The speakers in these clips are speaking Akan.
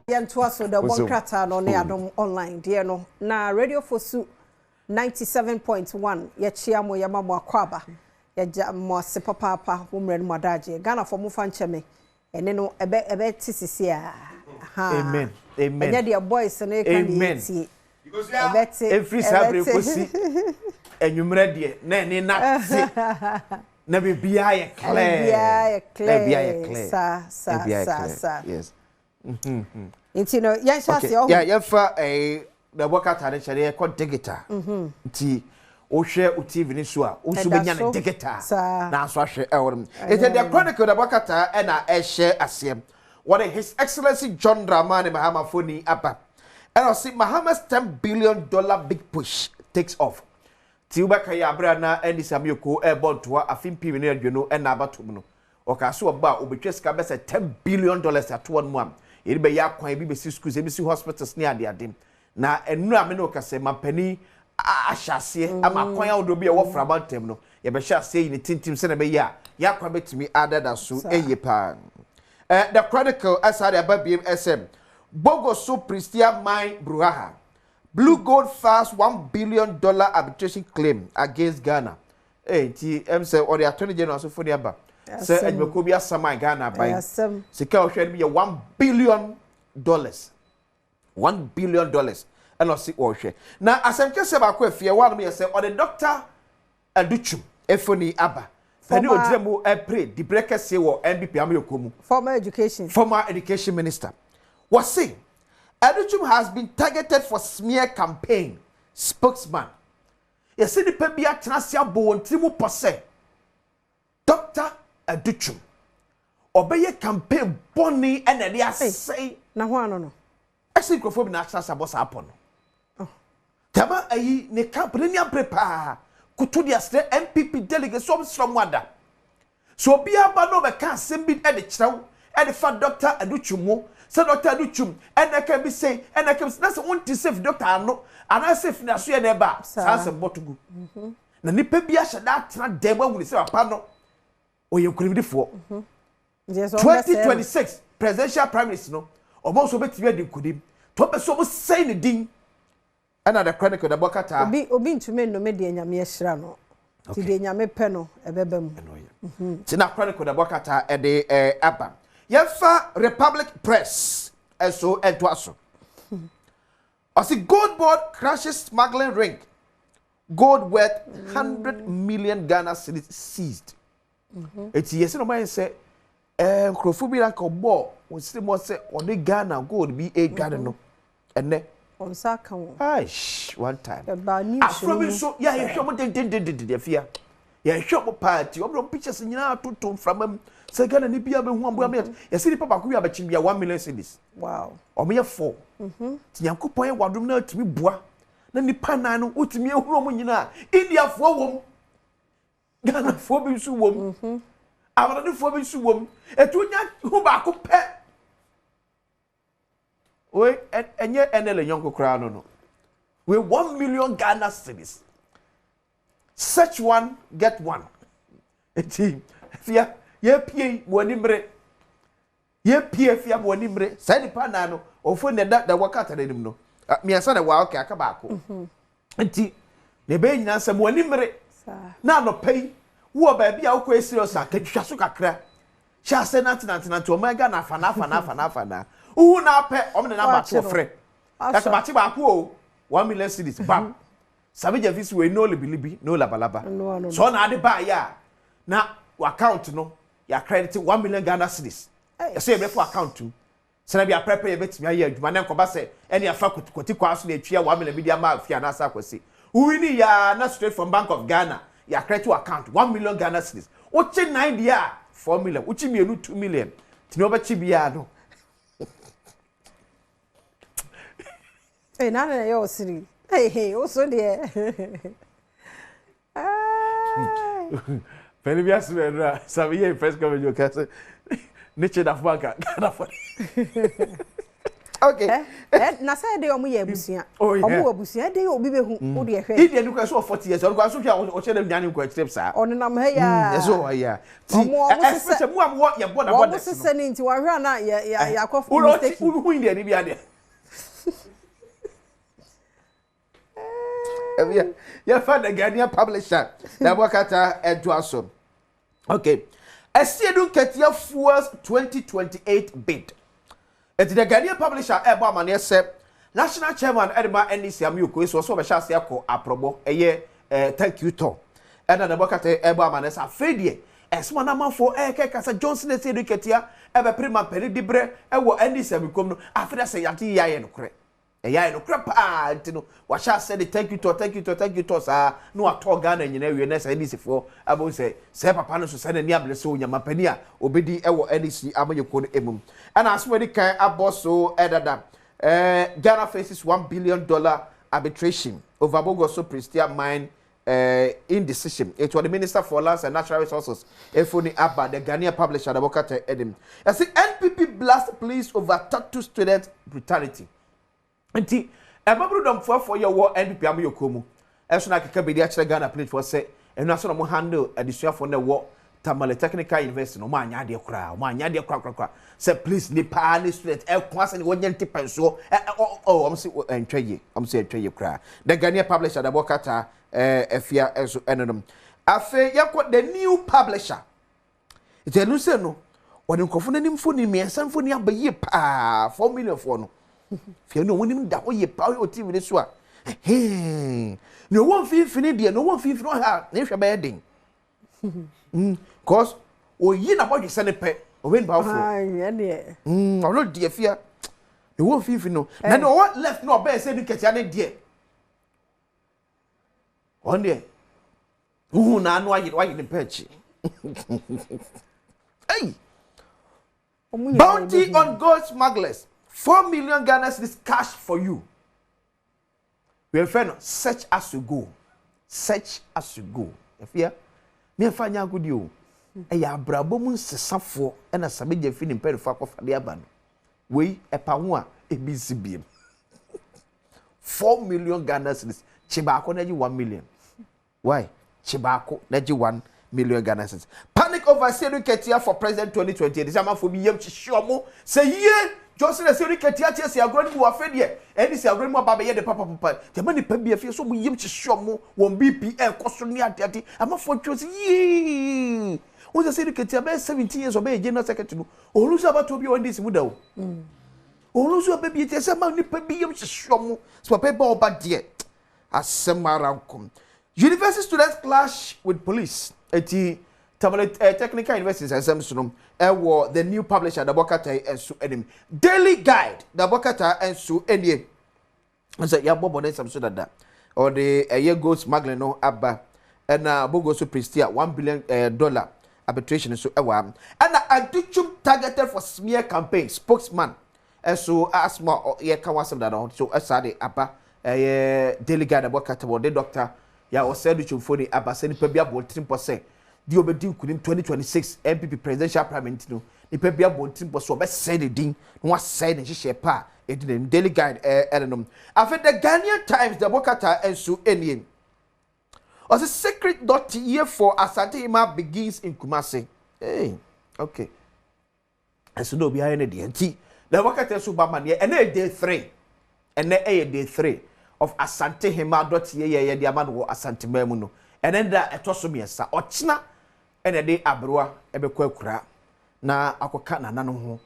Yentua so the one krata no ne Adom online dear no na radio fosu 97.1 ye chia mo ye mamo akwaba ye ja mo se papa wo mre no madaje Ghana for mo fanche me ene no ebe tisisi a amen amen enya de boys no e kan tie because every sabre kosi enwumre de na ene na ti na bibia ye clear sa yes Inti no yan shase o yeah fa the worker tane chere ko digital nti o hwe o TV ni so a o so benya na digital na so hwe e worum it the chronicle the worker ta na e share asem what his excellency John Dramani Mahama foni aba and I see Mahama's $10 billion big push takes off ti ubaka ya abra na eni samyoko e bonto afimpi ni adweno e na abatom no o ka so oba obetwe sika be say $10 billion ato no am eri be ya kwan bi be si schools be si hospitals ni ade na enu ame no ka say mampani ahyase ama kwan awodo bi e wo framantem no ye be hyase ni tintim se na be ya kwan betimi adada so eye pa the chronicle asade ababiem sm bogoso pristia mine bruhaha Blue Gold files $1 billion arbitration claim against Ghana. Ti say or the attorney general so for the aba. Say Edmeko bi asama Ghana by. Sika o hwe be $1 billion. $1 billion. And o si o hwe. Na asem kese ba ko afie one me say or the doctor aduchum efoni aba. Pani odremu e pray the breaker say wo MBP ameyokomu. Former education minister. Was saying Adom has been targeted for smear campaign. Spokesman. You see the pebia trasia bontimu pose. Dr. Adom. Obey campaign bonny and they say. Na one no. I see Crawford na trasa boss upon. Tama ayi ne campaign ni prepare. Kutu dia stre MPP delegate some wanda. So be aba no be kan sembi e de kyerɛw e de fa Dr. Adom. So Dr. Aduchum and I can be say and I can that's one to save doctor no and I say na so ye na ba sa botugu na nipa bia hye da tena dem awu say papa no oye nkuribidifo 2026 presidential prime minister no omo so betimi adi nkudim to be so mo say ne din and the chronicle the bokata obi ntume no me de nyame ehira no ti de nyame pe no ebebam ti na chronicle the bokata e de aba Yefa Republic Press so entwaso. As the gold board crashes smuggling ring. Gold worth 100 million Ghana cedis seized. It's yes no man say Crawford like a ball when still say on the Ghana gold be a Ghana no. And ne on saka one time. From so yeah you show me the fear. Yeah show me party. Obo pictures nyina to from him. Say Ghana ni bia be hu ambo am ya see the papa ko wi abachim bia 1 million cedis. Wow. Omo ye 4. Ti Yankopon ye wadom na atumi boa. Na nipa nan no otumi ehuru omo nyina. India fo wom. Ghana fo bi su wom. Abana fo bi su wom. Etu nya hu ba ko pe. We enye enele nyonko kra no no. We 1 million Ghana cedis. Such one get one. Eti fia ye pie wonimre ye pie fia wonimre sai di pa na no ofo ne da wakata na nim no mi asa na wa okay aka ba ko nti ne be nyina sam wonimre na no pei wo ba bia wo ko serious akatwa so kakra sha se na o mega na fa na uhu na pe o me na ba to frɛ aka ba ti ba ko o 1 million cedis ba sabe je visi we no libi no labalaba so na ade ba ya na account no ya credit 1 million Ghana cedis. You say you for account too. So na be prepare you betimi aye adwuma na nkoba say any afa kwoti kwa so na etwia 1 million media ma afia na asa kwasi. Uwini ya na straight from Bank of Ghana. Ya credit account 1 million Ghana cedis. Uchi 9 dia 4 million. Uchi mienu 2 million. Timi obachi bia no. Eh na yo siri. Hey, also there. Pelivia Sumera, Savia, first coming your castle. Nature of Banka, Ghana for. Okay. Na say dey omo ye abusia. Oh, yeah. Omo abusia dey obi be hu wo de hwe. If you look at so 40 years, or go so hia o che dem nyan ko trip sa. Ono nam he ya. So yeah. Especially mu am what your border border. Omo sese ni nti wa hwe na ya kof mistake. Who in there ni bia there. Yeah, find the Ghanaian publisher. Na wakata Edwaso. Okay. Esiedu Ketia Fuels 2028 bid. It's the Ghanaian publisher Eba Mane say National Chairman Edema NDC Amyuko so be sha se ko aprobo eye thank you to. And na wakata Eba Mane say fedie esma na manfo kasa Johnson Esiedu Ketia ebe prima peri dibre ewo NDC Amyuko no afida say yati yaye no kre. Eya no kre pa ntino wa sha say thank you to sa no ato Ghana nyina wie na say NDC fo abo say papa no so say na ni ablese onyama pani a obedi ewo NDC amayeko no emum and as we kan aboso edada Ghana faces $1 billion arbitration over Bogoso Prestia mine indecision. It was the Minister for Lands and Natural Resources Efoni Abba, the Ghanaian publisher Adabokata Adom. I see NPP blast police over tattoo student brutality. Nti emabru dom for your war NPP amoyokomu eso na keka bedi a kire Ghana plate for say enu aso no mo handle adisua for na war Tamale Technical University no ma anya de kra say please ni pa ni student e ko ase ni wonya ntipa so am say entwaye kra the Ghanaian publisher the Bokata efia eso enom afi yakọ the new publisher it enu say no woni nkofo na nimfo ni miensa mfo ni abaye pa 4 million for no fia no wonim da oye pa o TV ni so a no won fini de no won fini no ha na hwe ba yedin cause o yi na body se ne pe o wen ba fo yeah de o no de fia no won fini no na no what left no be se ni ketia ne de on de na anu ayi ne pechi hey bounty on gold smugglers 4 million Ghana cedis cash for you. We have found search as you go. Search as you go. If you me fanya good you. Ya brabo mun sesafo e na sabe je fini mpere fa kofa de aba no. We epa ho a ebisibiem. 4 million Ghana cedis. Chibako na ji 1 million. Why? Chibako na ji 1 million Ghana cedis. Panic over Sedu Ketia for President 2020. This am for me yem chishomo. Say ye Johnson Sedu Ketia se agro ni wo afedie. Eni se agro mu aba be ye de papa. Te ma ni pa bi afie so mu yem chishomo won BPL koso ni ade. Am for chose ye. Who say Sedu Ketia be 17 years obe general secretary no. Olusu abato bi on this muda o. Olusu ababi te se ma ni pa bi yem chishomo. So papa ba oba de. Asemarankum. University students clash with police. Eti Tamale Technical University Assemblum war the new publisher the Bokata and Su Enim Daily Guide the Bokata and Su Enie. I said ya bobo ne some so that or the a year goes smuggling no abba and Bogo so prestia $1 billion arbitration so and Adichum targeted for smear campaign spokesman and so asthma or ye can was that on so asade abba Daily Guide the Bokata or the doctor ya o said Adichum for the abba send pe bia 13%. The obedi kunim 2026 MPP presidential parliament no nipa bia bontin bo so be say the din no wa say the hye pa e di Daily Guide enom after the Ghanaian Times the Bokata ensu eniem as a secret dot year for Asante Ima begins in Kumasi. Hey, okay. Ensu no bia ene de anti the Bokata ensu ba man ye ene day 3 ene day 3 of Asante Ima dot ye de amano wo Asante Mamu no ene da etoso miesa ochina ene de abroa ebekwa akura na akoka nanano ho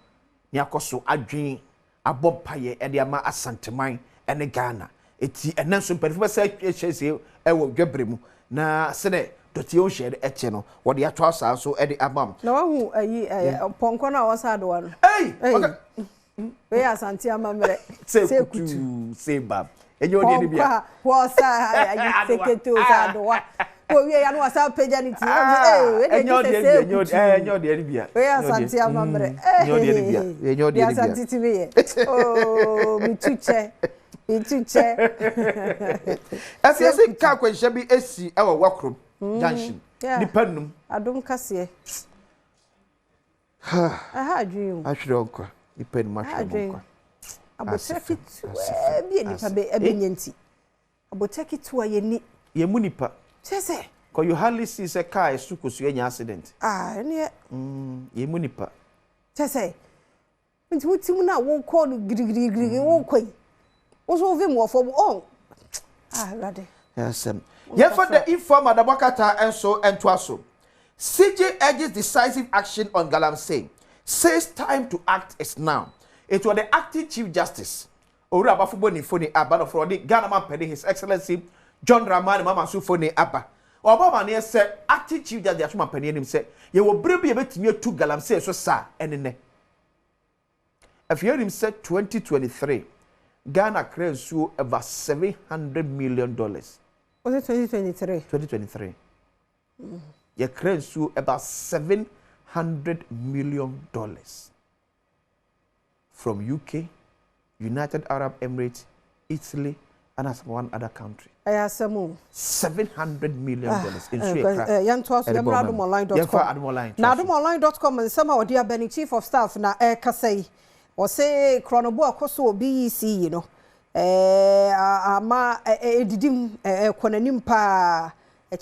ni akoso adwen abompaye ede ama Asanteman ene Ghana eti enanso mpanyefo besa ehyesie ewo dwabremu na sene dotie o hye eche no wo de atwa sa so ede abam na wahu ayi ponko na wasado wa no okay we Asante amamre se kutu se bab enyo de bia wo sa ayi seketo sa do wa we ya no wasa page ni ti enyo de bia we Asante amamre enyo de bia Asante ti be oh mituche ase ka kwanhya bi esi ewo wakrom junction ni panum Adom kase aha adwin ahwere onko ni panum ahwere onko aboteki tu bi nipa be ebenyanti aboteki tu ayeni ye mu nipa sese ko you hardly see say car is sukosu enya accident ne ye mu nipa sese nti wutim na wo call girigirigiri wo koi wo so vim wo fo oh rade yes for the inform Adabakata and so and twaso CJ urges decisive action on Galamsey says time to act is now. It was the acting Chief Justice Owura Abafo ni foni aba no for the Ghana man pedi His Excellency John Dramani Mama so foni aba Obama ne say acting Chief Justice Asoma pedi him say ye wo brebi ye betimi atu Galamsey so sa enene if you hear him say 2023 Ghana credit so about $700 million. Was it 2023? 2023. Your credit so about $700 million from UK, United Arab Emirates, Italy, and as one other country. $700 million in Adomonline.com. Now Adomonline.com and some of dear Benny Chief of Staff na Kasei or say Chronobo Koso BEC, you know. Ama edidim konanim pa e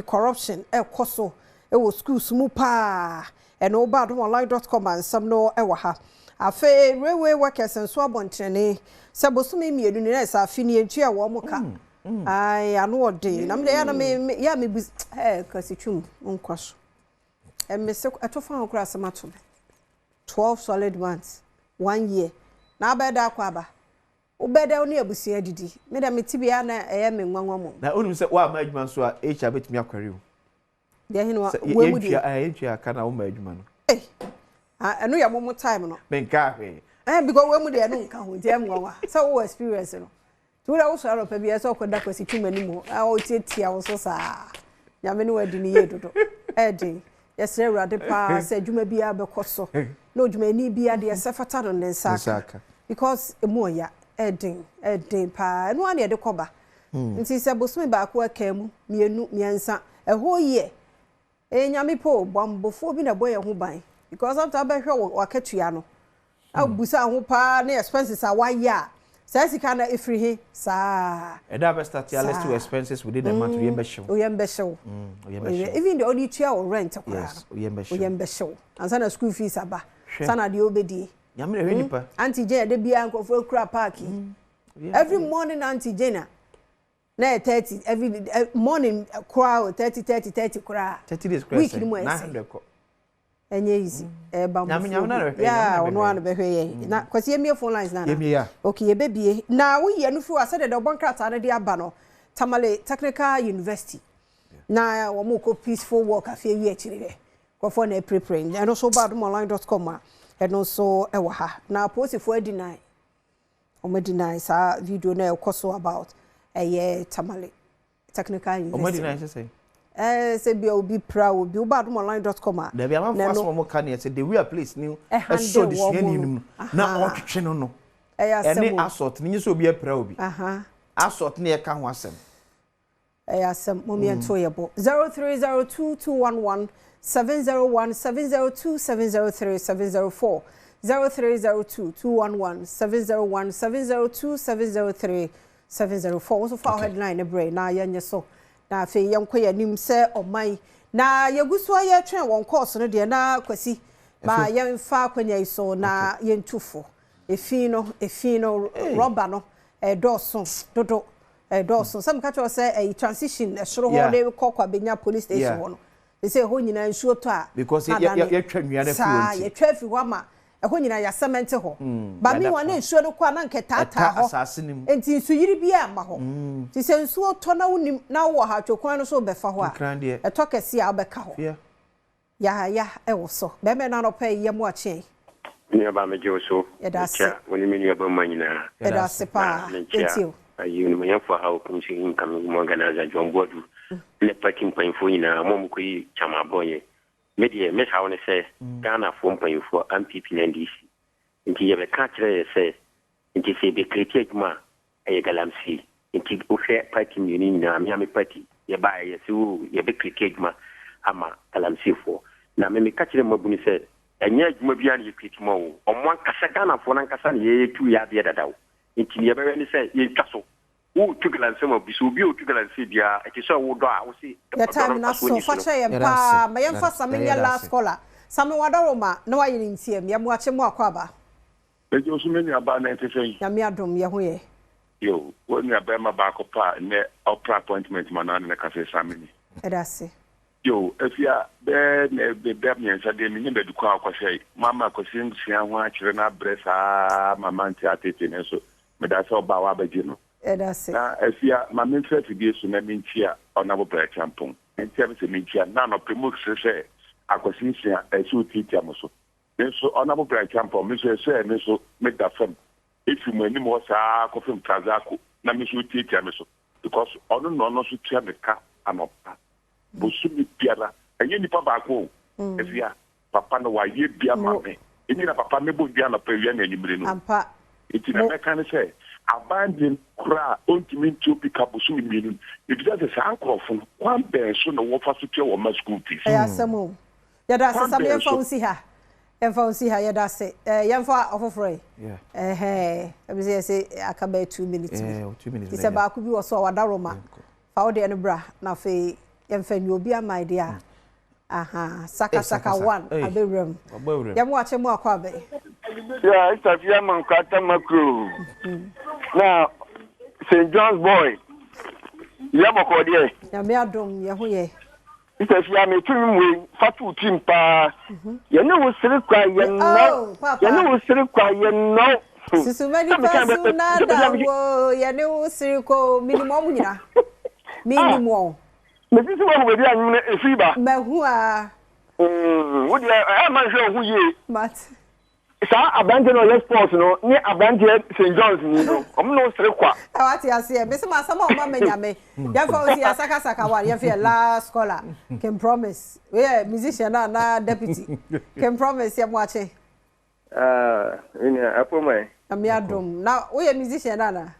corruption koso e wo schools mu pa e no ba Adomonline.com and some no e wa ha afa railway workers and so abontrene se bosome mienu ne na sa afini entua wo mo ka ai anu ode na me ya na me ya me kasitwum nkwaso e me se atofa okura samato 12 solid months 1 year na abeda kwaba ubeda oni abusia didi me da metibia na eye me nwanwa mo na onum se wa ma adwuma so a echa betimi akware o de hinu we mu di echa kana wo ma adwuma no enu ya mo time no me nka hwe because we mu de enu nka ho dem nwanwa so wo experience no tu da wo so aro pa bia so ko da kwasi twumani mu o tietia wo so sa nyame ne wadi ni yedodo edi yesre urade pa se adwuma bia be koso na adwuma ni bia de sefata no nensaka because emu ya edin pa no ane de koba nti se bosome ba ko akamu mienu miensa eho ye nyame po bambofo bi na boye ho ban because after abehwe wakatua no abusa ho pa na expenses awaya say sika na efrihi sa eda be start ya list to expenses within the month we show even the only chair or rent yes we show and sana school fees aba sana de obedi nyame re nipa auntie Jane de bia nkofo kura park every morning auntie Jane na 30 every morning crowd 30 kura 30 days kura 900 ko enye easy ba nyame na re ya ono an be hwe na kwasi emie phone lines na ya okay ye bebie na wo ye no fi wa said de obonkrata na de aba no Tamale Technical University na wo mo ko peaceful work afie wi akire ko for na preparing and also Adomonline.com and also ewa ha na post for deny deny sa video na ekoso about Tamale Technical University deny say say be obi proud be Adomonline.com there be am fast one more can say the we are place new so this year ni na otwetwe no no any assault ni so obi proud bi assault na e ka ho asem asem moment to yebo 0302211701 702 703 704 0302211701 702 703 704 also for headline brain na yenye so na fe yenko yanim se omai na yeguso ye twen won course no de na kwasi ba yemfa kwanya iso na yentufo efino rubber no doson dodo doson some catch us say a transition esoro ho de kokwa benya police station ho no they say ho nyina nsuo to a because ye twa nnuane fi won ye twa fi ho ma ho nyina ya cement ho ba mi won nsuo no kwa na nketata ho enti nsu yiri bia ma ho ti se nsuo to na wonim na wo ha twokwan no so be fa ho a eto kese a obeka ho ya e wo so be me na no pa ye mo a chen ni ba me jo so cha woni me ni ba manyina da se pa enti ayi ni me fa ha o kun shi in kam mo organize John Bodu le parking point fo nyina mo ko yi chama boye media me ha woni se Ghana fo point fo MPP na NDC nti ye be ka kire se nti se be critique ma e Galamsey nti o fe parking ni na me party ye ba ye se ye be critique ma ama Galamsey fo na me ka kire mo bu ni se enye adwuma bia na yekritimo wo omo ankasa Ghana fo na ankasa na yetu ya de dadawo nti ne yebere ne se yentwa so wo tugalanse mo biso bi o tugalanse bia e so wo do a wo si ya time na so fa che yempa ma yemfa samenya last caller same wadaroma na wa yiri ntiem ya mu ache mu akwaba eje osumeni aba na etefei ya mi adom ye ho ye yo woni aba ma ba ko pa ne opera appointment mana na ka se sameni edase yo efia be ne be mi ensa de mi ne du kwa akwase mama akwase nsia ho a kire na bresa mama nti atete ne so me da so ba wa baje no edase na efia mama nfa fidie so na mi ntia ona bo bra champon ntia me se mi ntia na no primo se akwase nsia esu titia mo so so ona bo bra champon mi so me so me da fam if you mani mo sa ko fam trazako na mi so titia me so because ono no so tia me ka anopa bosumi biara enye nipa ba ko efia papa no wa ye bia mame eni na papa me bo bia na pa wi na animre no ampa iti na me kan say abandon kra ontimi ntopi ka bosumi mienu e bi say ankrofo kwan ben so no wo fa so tia wo ma school fees ya samo ya da se sabe yemfa unsi ha ya da se yemfa ofofroi ebi say akaba 2 minutes 2 minutes ise ba ku bi wo so wadaroma fa wo de no bra na fe yemfa ni obi ama idea saka 1 abewrem yemu ache mu akwabe yeah it's a fear man kata makro now St. John's boy yamoko de ya me adom ye ho ye it's a fear me tun we fatu team pa ye ne wo sire kwa ye no ye ne wo sire kwa ye no sisu mani pasu nada wo ye ne wo sire ko minimum nyina minimum me sisi wo we dia nyune efiba mahu a wo dia e ma hwe hu ye mat sa abanje no yes sports no ni abanje St. John's ni no omno sire kwa awati ase me se ma sama o ma menyame ya fa osi asaka one ya fe last scholar can promise we musician na deputy can promise ya mwache ini apo mai ami adom na we musician na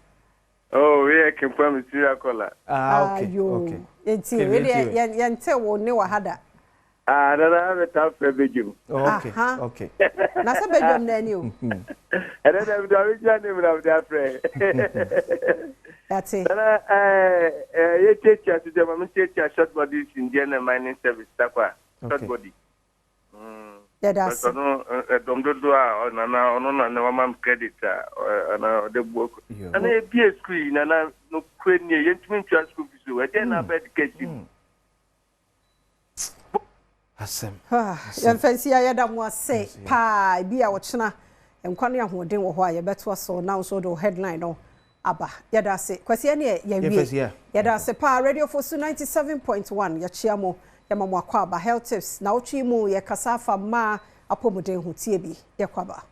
oh we can promise you akola okay enti we yente wo ne wa hada dada be ta fe bejum okay na se bejum na ni o dada be da jani me na da fre that's it ye teacher to them I'm teacher short body in general mining service takwa short body yeah that's so no dom do na wa mam credit na de book and e be school na no kwenye yentimi twa school fees we dey na bed education asem ya fancy ya da mo ase pa bi a wo chena enkwane ahoden wo ho a ye beto so now so the headline no aba ya da se kwase ne ya wie ya da se pa radio for 97.1 ya chiamo ya mamo akwa aba health tips na otwi mu ye kasafa ma apomuden ho tie bi ye kwaba